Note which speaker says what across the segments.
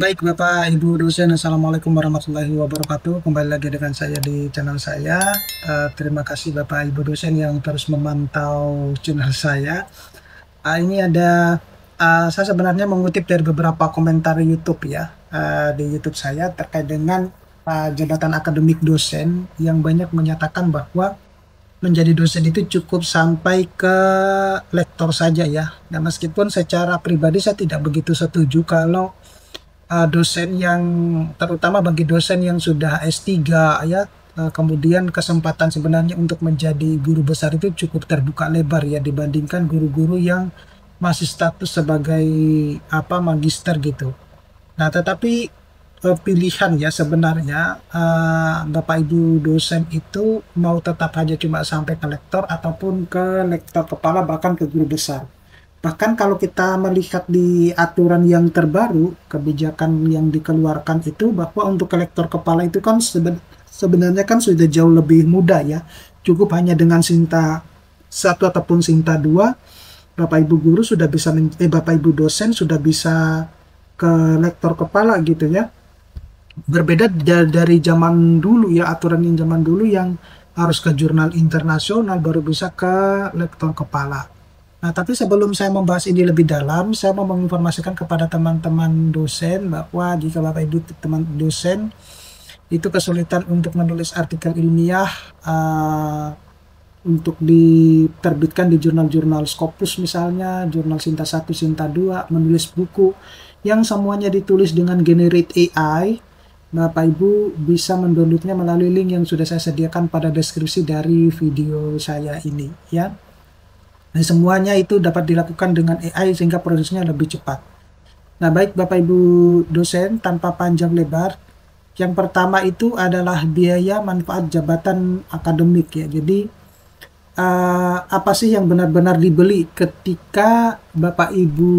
Speaker 1: Baik Bapak Ibu dosen, Assalamualaikum warahmatullahi wabarakatuh. Kembali lagi dengan saya di channel saya. Terima kasih Bapak Ibu dosen yang terus memantau channel saya. Ini ada saya sebenarnya mengutip dari beberapa komentar YouTube ya, di YouTube saya terkait dengan jabatan akademik dosen yang banyak menyatakan bahwa menjadi dosen itu cukup sampai ke lektor saja ya. Nah, meskipun secara pribadi saya tidak begitu setuju kalau dosen yang terutama bagi dosen yang sudah S3 ya, kemudian kesempatan sebenarnya untuk menjadi guru besar itu cukup terbuka lebar ya dibandingkan guru-guru yang masih status sebagai magister gitu. Nah, tetapi pilihan ya sebenarnya Bapak Ibu dosen itu mau tetap hanya cuma sampai ke lektor ataupun ke lektor kepala bahkan ke guru besar. Bahkan kalau kita melihat di aturan yang terbaru, kebijakan yang dikeluarkan itu bahwa untuk kolektor kepala itu kan sebenarnya kan sudah jauh lebih mudah ya. Cukup hanya dengan Sinta 1 ataupun Sinta 2, Bapak Ibu guru sudah bisa Bapak Ibu dosen sudah bisa ke lektor kepala gitu ya. Berbeda dari zaman dulu ya, aturan yang zaman dulu yang harus ke jurnal internasional baru bisa ke lektor kepala. Nah, tapi sebelum saya membahas ini lebih dalam, saya mau menginformasikan kepada teman-teman dosen bahwa jika Bapak Ibu teman dosen itu kesulitan untuk menulis artikel ilmiah untuk diterbitkan di jurnal-jurnal Scopus misalnya, jurnal Sinta 1, Sinta 2, menulis buku yang semuanya ditulis dengan generate AI, Bapak Ibu bisa mendownloadnya melalui link yang sudah saya sediakan pada deskripsi dari video saya ini ya. Nah, semuanya itu dapat dilakukan dengan AI sehingga prosesnya lebih cepat. Nah, baik Bapak Ibu dosen, tanpa panjang lebar, yang pertama itu adalah biaya manfaat jabatan akademik ya. Jadi, apa sih yang benar-benar dibeli ketika Bapak Ibu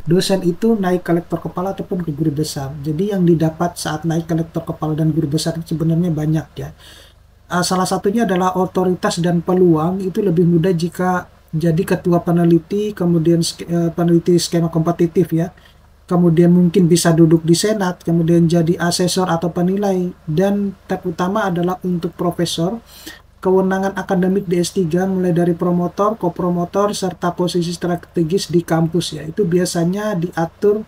Speaker 1: dosen itu naik ke lektor kepala ataupun ke guru besar. Jadi yang didapat saat naik ke lektor kepala dan guru besar itu sebenarnya banyak ya. Salah satunya adalah otoritas dan peluang itu lebih mudah jika jadi ketua peneliti, kemudian peneliti skema kompetitif ya, kemudian mungkin bisa duduk di senat, kemudian jadi asesor atau penilai, dan terutama adalah untuk profesor, kewenangan akademik di S3 mulai dari promotor, kopromotor, serta posisi strategis di kampus ya, itu biasanya diatur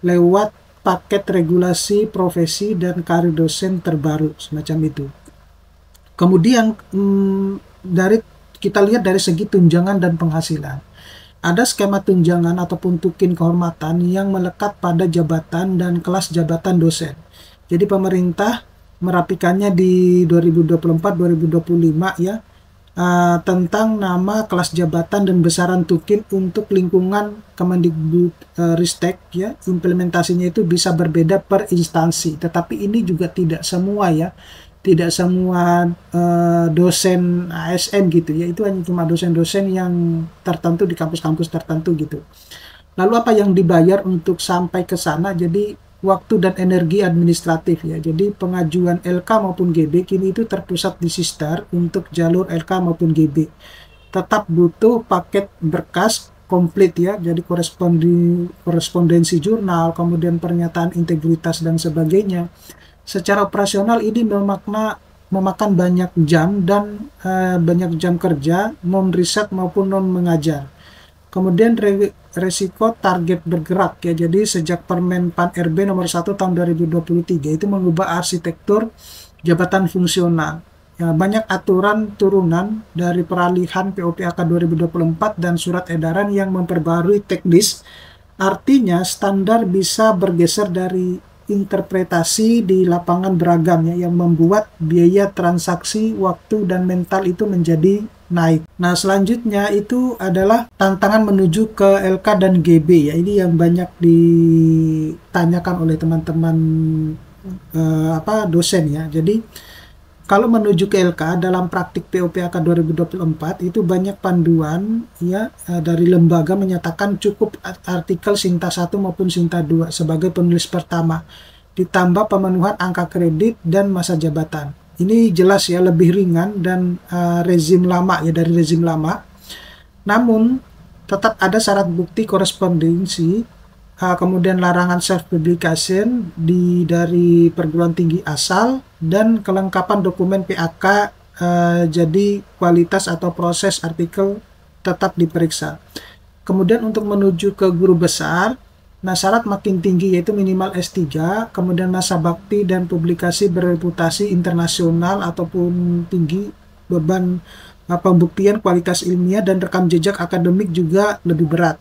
Speaker 1: lewat paket regulasi profesi dan karir dosen terbaru semacam itu. Kemudian dari kita lihat dari segi tunjangan dan penghasilan. Ada skema tunjangan ataupun tukin kehormatan yang melekat pada jabatan dan kelas jabatan dosen. Jadi pemerintah merapikannya di 2024-2025 ya, tentang nama, kelas jabatan, dan besaran tukin untuk lingkungan Kemendikbud Ristek ya. Implementasinya itu bisa berbeda per instansi, tetapi ini juga tidak semua ya. Tidak semua dosen ASN gitu ya, itu hanya cuma dosen-dosen yang tertentu di kampus-kampus tertentu gitu. Lalu apa yang dibayar untuk sampai ke sana? Jadi waktu dan energi administratif ya. Jadi pengajuan LK maupun GB kini itu terpusat di Sister untuk jalur LK maupun GB. Tetap butuh paket berkas komplit ya, jadi korespondensi jurnal, kemudian pernyataan integritas dan sebagainya. Secara operasional ini memakan banyak jam dan banyak jam kerja, non riset maupun non mengajar. Kemudian resiko target bergerak ya. Jadi sejak Permen Pan RB nomor 1 tahun 2023 itu mengubah arsitektur jabatan fungsional. Ya, banyak aturan turunan dari peralihan POPAK 2024 dan surat edaran yang memperbarui teknis. Artinya standar bisa bergeser dari interpretasi di lapangan beragam ya, yang membuat biaya transaksi, waktu, dan mental itu menjadi naik. Nah, selanjutnya itu adalah tantangan menuju ke LK dan GB ya. Ini yang banyak ditanyakan oleh teman-teman dosen ya. Jadi kalau menuju ke LK dalam praktik POPAK 2024 itu banyak panduan ya, dari lembaga menyatakan cukup artikel Sinta 1 maupun Sinta 2 sebagai penulis pertama, ditambah pemenuhan angka kredit dan masa jabatan. Ini jelas ya lebih ringan dan rezim lama ya, dari rezim lama. Namun tetap ada syarat bukti korespondensi kemudian larangan self publication dari perguruan tinggi asal, dan kelengkapan dokumen PAK. Jadi kualitas atau proses artikel tetap diperiksa. Kemudian untuk menuju ke guru besar, nah syarat makin tinggi yaitu minimal S3, kemudian masa bakti dan publikasi bereputasi internasional ataupun tinggi, beban pembuktian kualitas ilmiah dan rekam jejak akademik juga lebih berat.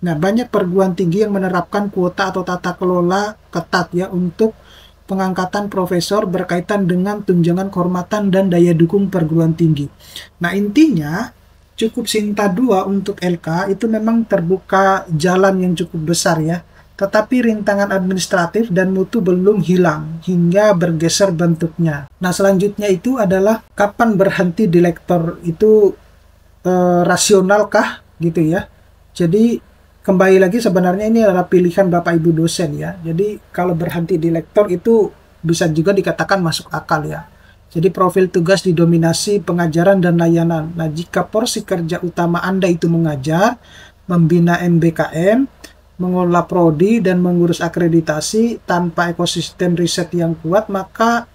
Speaker 1: Nah, banyak perguruan tinggi yang menerapkan kuota atau tata kelola ketat ya untuk pengangkatan profesor berkaitan dengan tunjangan kehormatan dan daya dukung perguruan tinggi. Nah, intinya cukup Sinta 2 untuk LK itu memang terbuka jalan yang cukup besar ya. Tetapi rintangan administratif dan mutu belum hilang hingga bergeser bentuknya. Nah, selanjutnya itu adalah kapan berhenti di lektor itu rasionalkah gitu ya. Jadi kembali lagi sebenarnya ini adalah pilihan Bapak Ibu dosen ya. Jadi kalau berhenti di lektor itu bisa juga dikatakan masuk akal ya. Jadi profil tugas didominasi pengajaran dan layanan. Nah, jika porsi kerja utama Anda itu mengajar, membina MBKM, mengelola prodi dan mengurus akreditasi tanpa ekosistem riset yang kuat, maka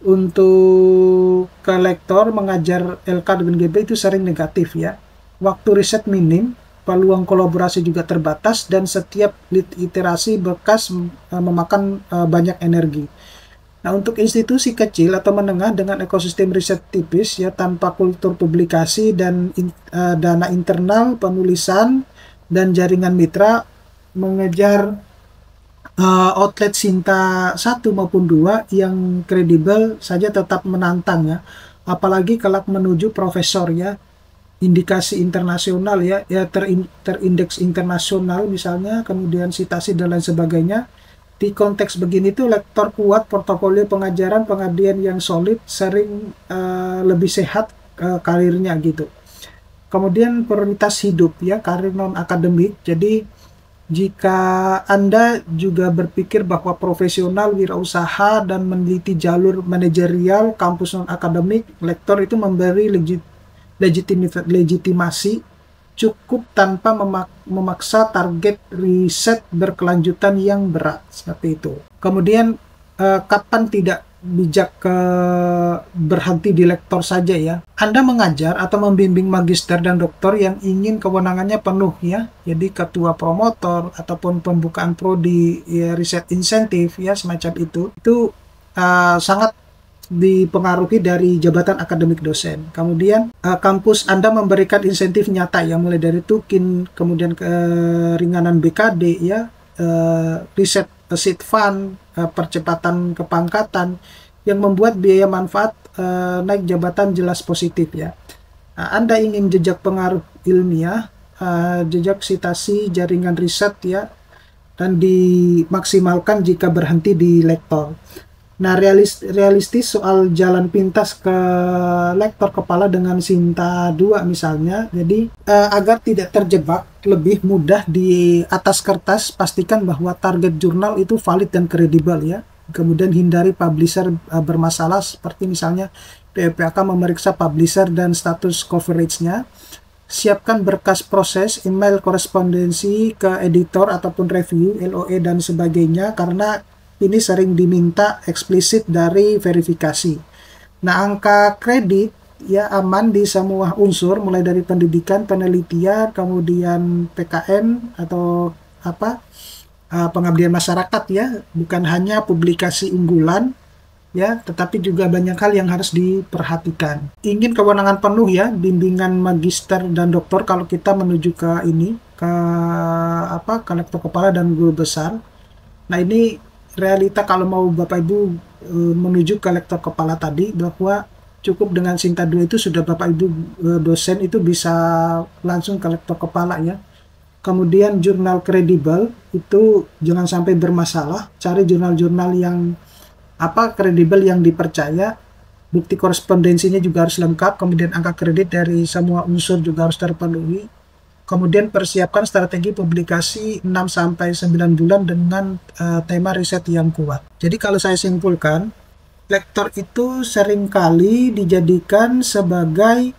Speaker 1: untuk ke lektor mengajar LK dan GB itu sering negatif ya. Waktu riset minim, peluang kolaborasi juga terbatas, dan setiap iterasi bekas memakan banyak energi. Nah, untuk institusi kecil atau menengah dengan ekosistem riset tipis ya, tanpa kultur publikasi dan dana internal penulisan dan jaringan mitra, mengejar outlet Sinta 1 maupun 2 yang kredibel saja tetap menantang ya, apalagi kelak menuju profesor ya. Indikasi internasional ya, terindeks internasional misalnya, kemudian citasi dan lain sebagainya. Di konteks begini tuh lektor kuat, portofolio pengajaran, pengabdian yang solid, sering lebih sehat karirnya gitu. Kemudian prioritas hidup ya, karir non akademik. Jadi jika Anda juga berpikir bahwa profesional, wirausaha, dan meneliti jalur manajerial kampus non akademik, lektor itu memberi legitimasi cukup tanpa memaksa target riset berkelanjutan yang berat seperti itu. Kemudian kapan tidak bijak berhenti di lektor saja ya. Anda mengajar atau membimbing magister dan doktor yang ingin kewenangannya penuh ya. Jadi ketua promotor ataupun pembukaan prodi ya, riset insentif ya, semacam itu sangat dipengaruhi dari jabatan akademik dosen. Kemudian kampus Anda memberikan insentif nyata ya, mulai dari tukin, kemudian keringanan BKD ya, riset seed fund, percepatan kepangkatan yang membuat biaya manfaat naik jabatan jelas positif ya. Anda ingin jejak pengaruh ilmiah, jejak sitasi, jaringan riset ya, dan dimaksimalkan jika berhenti di lektor. Nah, realistis soal jalan pintas ke lektor kepala dengan Sinta 2 misalnya. Jadi agar tidak terjebak lebih mudah di atas kertas, pastikan bahwa target jurnal itu valid dan kredibel ya. Kemudian hindari publisher bermasalah, seperti misalnya PPAK memeriksa publisher dan status coverage-nya. Siapkan berkas proses, email korespondensi ke editor ataupun review, LOE dan sebagainya, karena ini sering diminta eksplisit dari verifikasi. Nah, angka kredit ya aman di semua unsur, mulai dari pendidikan, penelitian, kemudian PKN atau pengabdian masyarakat ya, bukan hanya publikasi unggulan ya, tetapi juga banyak hal yang harus diperhatikan. Ingin kewenangan penuh ya, bimbingan magister dan doktor kalau kita menuju ke ke lektor kepala dan guru besar. Nah, ini realita kalau mau Bapak Ibu menuju ke lektor kepala tadi, bahwa cukup dengan Sinta 2 itu sudah Bapak Ibu dosen itu bisa langsung ke lektor kepala ya. Kemudian jurnal kredibel itu jangan sampai bermasalah, cari jurnal-jurnal yang kredibel yang dipercaya, bukti korespondensinya juga harus lengkap, kemudian angka kredit dari semua unsur juga harus terpenuhi. Kemudian persiapkan strategi publikasi 6-9 bulan dengan tema riset yang kuat. Jadi kalau saya simpulkan, lektor itu seringkali dijadikan sebagai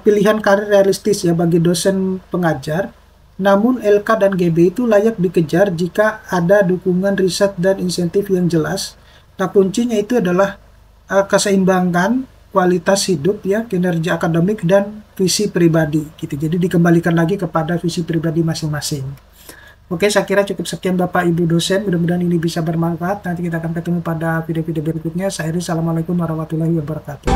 Speaker 1: pilihan karir realistis ya bagi dosen pengajar Namun LK dan GB itu layak dikejar jika ada dukungan riset dan insentif yang jelas. Nah, kuncinya itu adalah keseimbangan kualitas hidup ya, kinerja akademik dan visi pribadi gitu. Jadi dikembalikan lagi kepada visi pribadi masing-masing. Oke, saya kira cukup sekian Bapak Ibu dosen. Mudah-mudahan ini bisa bermanfaat. Nanti kita akan ketemu pada video-video berikutnya. Saya Eri, assalamualaikum warahmatullahi wabarakatuh.